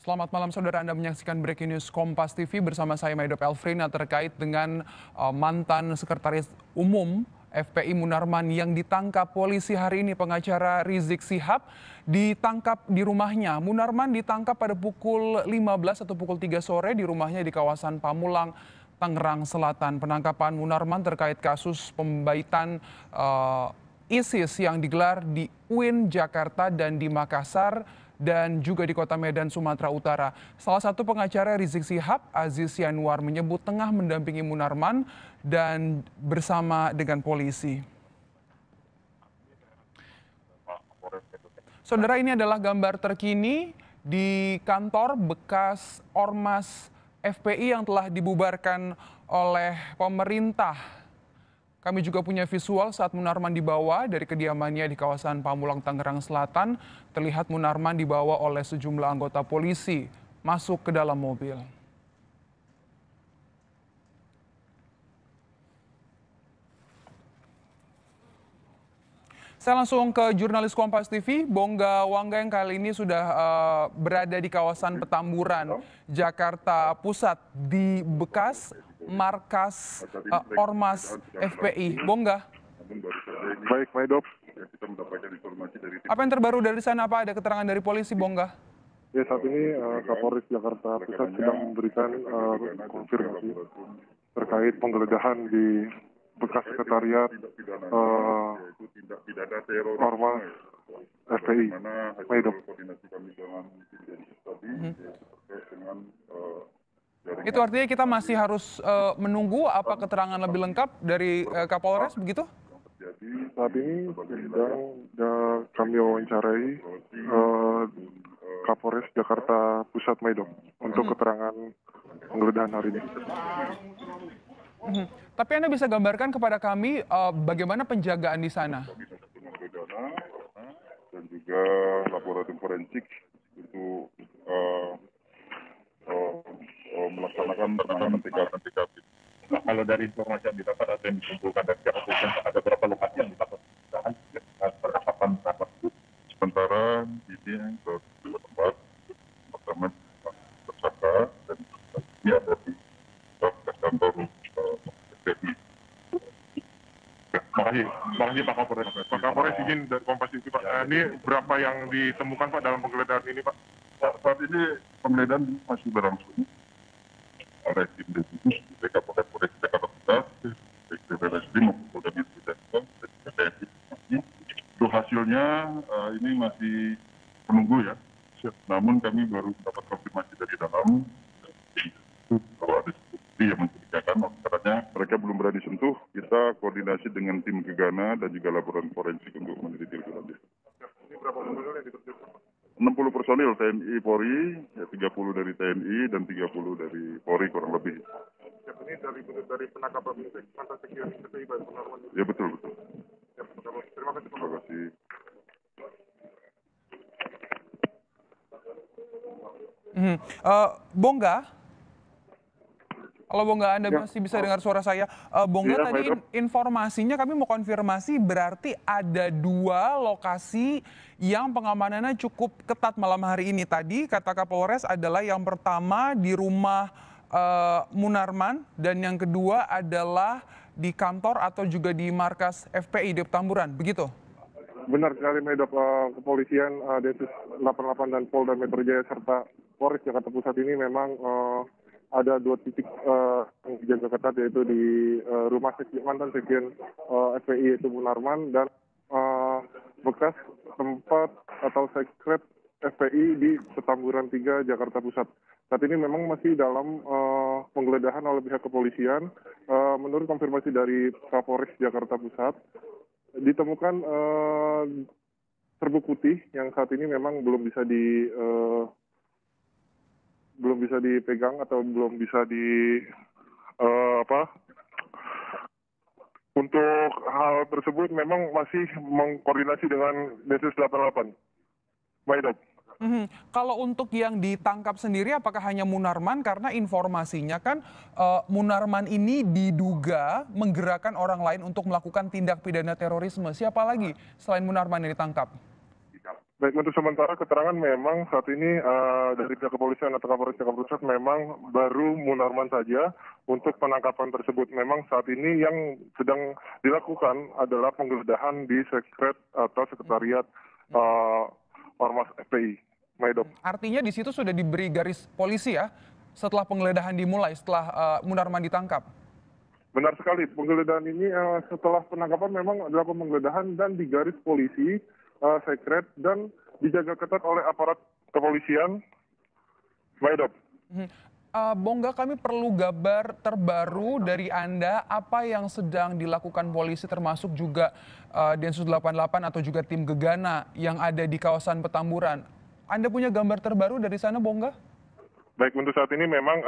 Selamat malam saudara, Anda menyaksikan Breaking News Kompas TV bersama saya Maidop Elfrina terkait dengan mantan Sekretaris Umum FPI Munarman yang ditangkap polisi hari ini. Pengacara Rizik Sihab ditangkap di rumahnya. Munarman ditangkap pada pukul 15 atau pukul 3 sore di rumahnya di kawasan Pamulang, Tangerang Selatan. Penangkapan Munarman terkait kasus pembaitan ISIS yang digelar di UIN Jakarta dan di Makassar dan juga di Kota Medan, Sumatera Utara. Salah satu pengacara Rizik Sihab, Aziz Yanuar, menyebut tengah mendampingi Munarman dan bersama dengan polisi. Saudara, ini adalah gambar terkini di kantor bekas Ormas FPI yang telah dibubarkan oleh pemerintah. Kami juga punya visual saat Munarman dibawa dari kediamannya di kawasan Pamulang, Tangerang Selatan. Terlihat Munarman dibawa oleh sejumlah anggota polisi masuk ke dalam mobil. Saya langsung ke jurnalis Kompas TV, Bongga Wangga yang kali ini sudah berada di kawasan Petamburan, Jakarta Pusat, di bekas markas Ormas FPI. Bongga. Baik, Maidop. Apa yang terbaru dari sana? Apa ada keterangan dari polisi, Bongga? Ya, saat ini Kapolres Jakarta Pusat sedang memberikan konfirmasi terkait penggeledahan di bekas sekretariat Ormas FPI. Maidop. Itu artinya kita masih harus menunggu apa keterangan lebih lengkap dari Kapolres, begitu? Saat ini sedang kami wawancarai Kapolres Jakarta Pusat, Maidop, untuk keterangan penggeledahan hari ini. Tapi Anda bisa gambarkan kepada kami bagaimana penjagaan di sana? Dan juga laboratorium forensik untuk melaksanakan penanganan TKP. Nah, kalau dari informasi yang didapat atau yang dikumpulkan dari pihak kepolisian, ada berapa lokasi yang didapat penangkapan Sementara ini ke dua tempat, pertama tersangka dan ini ada di kantor FPI. Makasih Pak Kapolres. Pak Kapolres izin dari Kompas TV Pak. Ini berapa yang ditemukan Pak dalam penggeledahan ini Pak? Saat ini penggeledahan masih berlangsung oleh tim Densus, Kapolres Jakarta Pusat, BPSDM maupun Polda Metro Jaya, dan TNI. Untuk hasilnya ini masih menunggu ya. Namun kami baru dapat konfirmasi dari dalam bahwa ada bukti yang mencurigakan. Makanya mereka belum berani sentuh. Kita koordinasi dengan tim Gegana dan juga laboratorium forensik untuk meneliti lebih lanjut. Ini berapa personil yang diterjunkan? 60 personil TNI Polri, ya 30 dari TNI dan 30 dari Polri kurang lebih. Ini dari penangkapan mantan sekjen FPI Pak Munarman. Ya betul. Terima kasih Pak. Terima kasih. Bongga, kalau Bongga Anda masih bisa dengar suara saya. Bongga, tadi informasinya kami mau konfirmasi berarti ada 2 lokasi yang pengamanannya cukup ketat malam hari ini. Tadi kata Kapolres adalah yang pertama di rumah Munarman dan yang kedua adalah di kantor atau juga di markas FPI di Petamburan, begitu? Benar sekali, Maidop. Kepolisian Densus 88 dan Polda Metro Jaya serta Polres Jakarta Pusat ini memang ada 2 titik yang dijaga ketat, yaitu di rumah mantan sekjen FPI yaitu Munarman dan bekas tempat atau sekret FPI di Petamburan 3 Jakarta Pusat. Saat ini memang masih dalam penggeledahan oleh pihak kepolisian. Menurut konfirmasi dari Kapolres Jakarta Pusat, ditemukan serbuk putih yang saat ini memang belum bisa dipegang atau belum bisa Untuk hal tersebut memang masih mengkoordinasi dengan Densus 88. Baik, Kalau untuk yang ditangkap sendiri, apakah hanya Munarman? Karena informasinya kan Munarman ini diduga menggerakkan orang lain untuk melakukan tindak pidana terorisme. Siapa lagi selain Munarman yang ditangkap? Baik, untuk sementara keterangan memang saat ini dari pihak kepolisian atau Kapolres Jakarta Pusat memang baru Munarman saja untuk penangkapan tersebut. Memang saat ini yang sedang dilakukan adalah penggeledahan di sekretariat Ormas FPI. Maidop. Artinya di situ sudah diberi garis polisi ya setelah penggeledahan dimulai, setelah Munarman ditangkap? Benar sekali, penggeledahan ini setelah penangkapan memang dilakukan penggeledahan dan di garis polisi, sekret, dan dijaga ketat oleh aparat kepolisian. Maidop. Bongga, kami perlu kabar terbaru dari Anda, apa yang sedang dilakukan polisi termasuk juga Densus 88 atau juga tim Gegana yang ada di kawasan Petamburan. Anda punya gambar terbaru dari sana, Bongga? Baik, untuk saat ini memang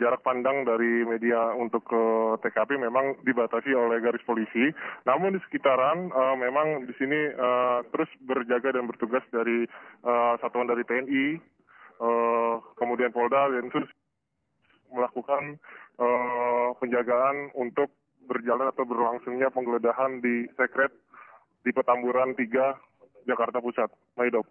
jarak pandang dari media untuk ke TKP memang dibatasi oleh garis polisi. Namun di sekitaran memang di sini terus berjaga dan bertugas dari satuan dari TNI, kemudian Polda, Densus melakukan penjagaan untuk berjalan atau berlangsungnya penggeledahan di sekret di Petamburan 3, Jakarta Pusat. Maidop.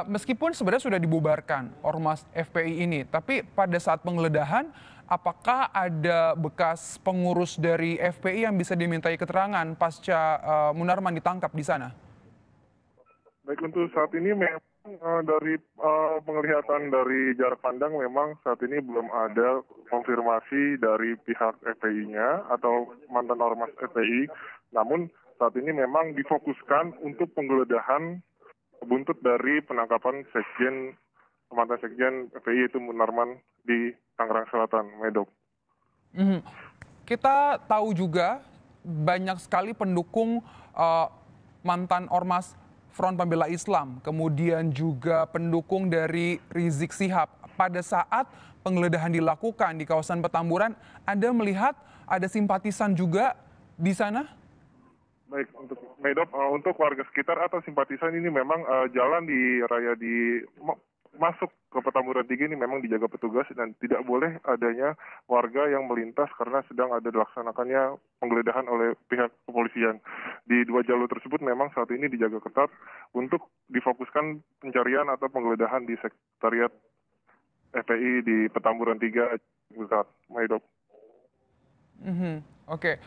Meskipun sebenarnya sudah dibubarkan Ormas FPI ini, tapi pada saat penggeledahan, apakah ada bekas pengurus dari FPI yang bisa dimintai keterangan pasca Munarman ditangkap di sana? Baik, untuk saat ini memang dari penglihatan dari jarak pandang memang saat ini belum ada konfirmasi dari pihak FPI-nya atau mantan Ormas FPI. Namun saat ini memang difokuskan untuk penggeledahan buntut dari penangkapan mantan sekjen FPI itu Munarman di Tangerang Selatan, Maidop. Kita tahu juga banyak sekali pendukung mantan Ormas Front Pembela Islam, kemudian juga pendukung dari Rizik Syihab. Pada saat penggeledahan dilakukan di kawasan Petamburan, Anda melihat ada simpatisan juga di sana? Baik, untuk Maidop, untuk warga sekitar atau simpatisan ini memang jalan di raya masuk ke Petamburan 3 ini memang dijaga petugas dan tidak boleh adanya warga yang melintas karena sedang ada dilaksanakannya penggeledahan oleh pihak kepolisian. Di dua jalur tersebut memang saat ini dijaga ketat untuk difokuskan pencarian atau penggeledahan di sekretariat FPI di Petamburan 3, Maidop. Oke,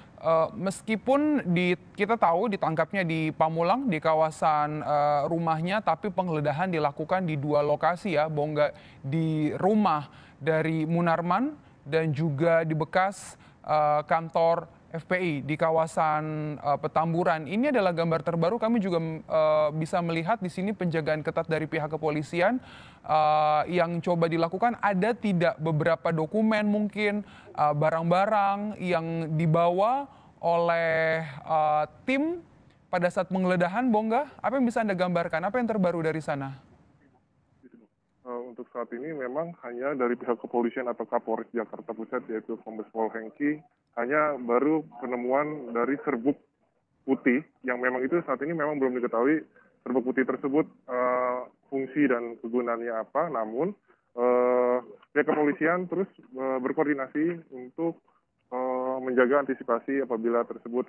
meskipun kita tahu ditangkapnya di Pamulang, di kawasan rumahnya, tapi penggeledahan dilakukan di dua lokasi ya, Bongga, di rumah dari Munarman dan juga di bekas kantor FPI di kawasan Petamburan. Ini adalah gambar terbaru, kami juga bisa melihat di sini penjagaan ketat dari pihak kepolisian yang coba dilakukan. Ada tidak beberapa dokumen mungkin barang-barang yang dibawa oleh tim pada saat penggeledahan, Bongga? Apa yang bisa Anda gambarkan? Apa yang terbaru dari sana? Untuk saat ini memang hanya dari pihak kepolisian atau Kapolres Jakarta Pusat yaitu Kombes Pol Hengki hanya baru penemuan dari serbuk putih yang memang itu saat ini memang belum diketahui serbuk putih tersebut fungsi dan kegunaannya apa. Namun pihak kepolisian terus berkoordinasi untuk menjaga antisipasi apabila tersebut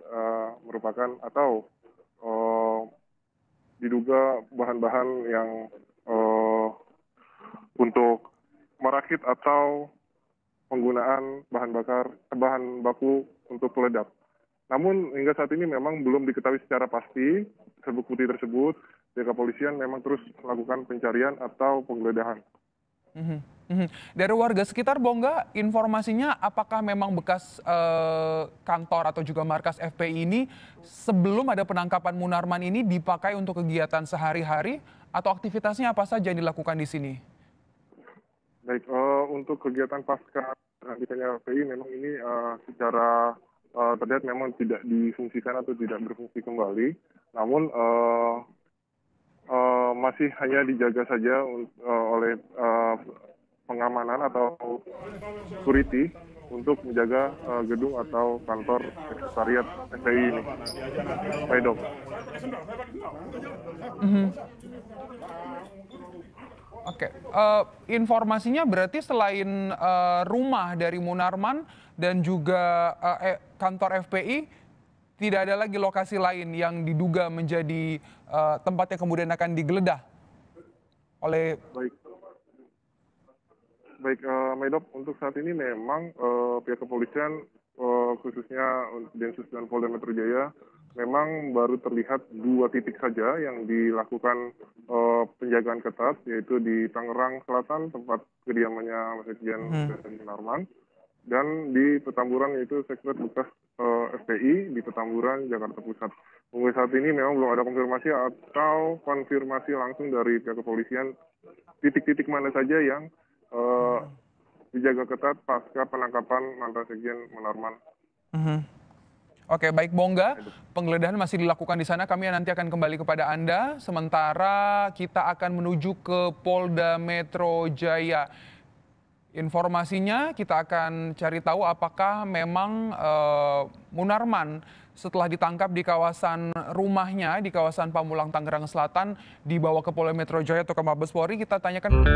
merupakan atau diduga bahan-bahan yang untuk merakit atau penggunaan bahan baku untuk peledak. Namun hingga saat ini memang belum diketahui secara pasti serbuk putih tersebut. Pihak kepolisian memang terus melakukan pencarian atau penggeledahan. Dari warga sekitar, Bongga, informasinya apakah memang bekas kantor atau juga markas FPI ini sebelum ada penangkapan Munarman ini dipakai untuk kegiatan sehari-hari atau aktivitasnya apa saja yang dilakukan di sini? Baik, untuk kegiatan pasca penangkapan FPI memang ini secara terlihat memang tidak difungsikan atau tidak berfungsi kembali. Namun masih hanya dijaga saja oleh pengamanan atau security untuk menjaga gedung atau kantor sekretariat FPI ini. Maidop. Oke, informasinya berarti selain rumah dari Munarman dan juga kantor FPI, tidak ada lagi lokasi lain yang diduga menjadi tempat yang kemudian akan digeledah oleh... Baik. Baik, Medop, untuk saat ini memang pihak kepolisian, khususnya Densus dan Polda Metro Jaya, memang baru terlihat 2 titik saja yang dilakukan penjagaan ketat, yaitu di Tangerang Selatan, tempat kediamannya Sekjen Munarman, dan di Petamburan, yaitu Sekret bekas FPI di Petamburan, Jakarta Pusat. Hingga saat ini memang belum ada konfirmasi atau konfirmasi langsung dari pihak kepolisian titik-titik mana saja yang dijaga ketat pasca penangkapan mantan Sekjen Munarman. Oke, baik Bongga, penggeledahan masih dilakukan di sana. Kami nanti akan kembali kepada Anda. Sementara kita akan menuju ke Polda Metro Jaya. Informasinya kita akan cari tahu apakah memang Munarman setelah ditangkap di kawasan rumahnya di kawasan Pamulang, Tangerang Selatan dibawa ke Polda Metro Jaya atau ke Mabes Polri. Kita tanyakan.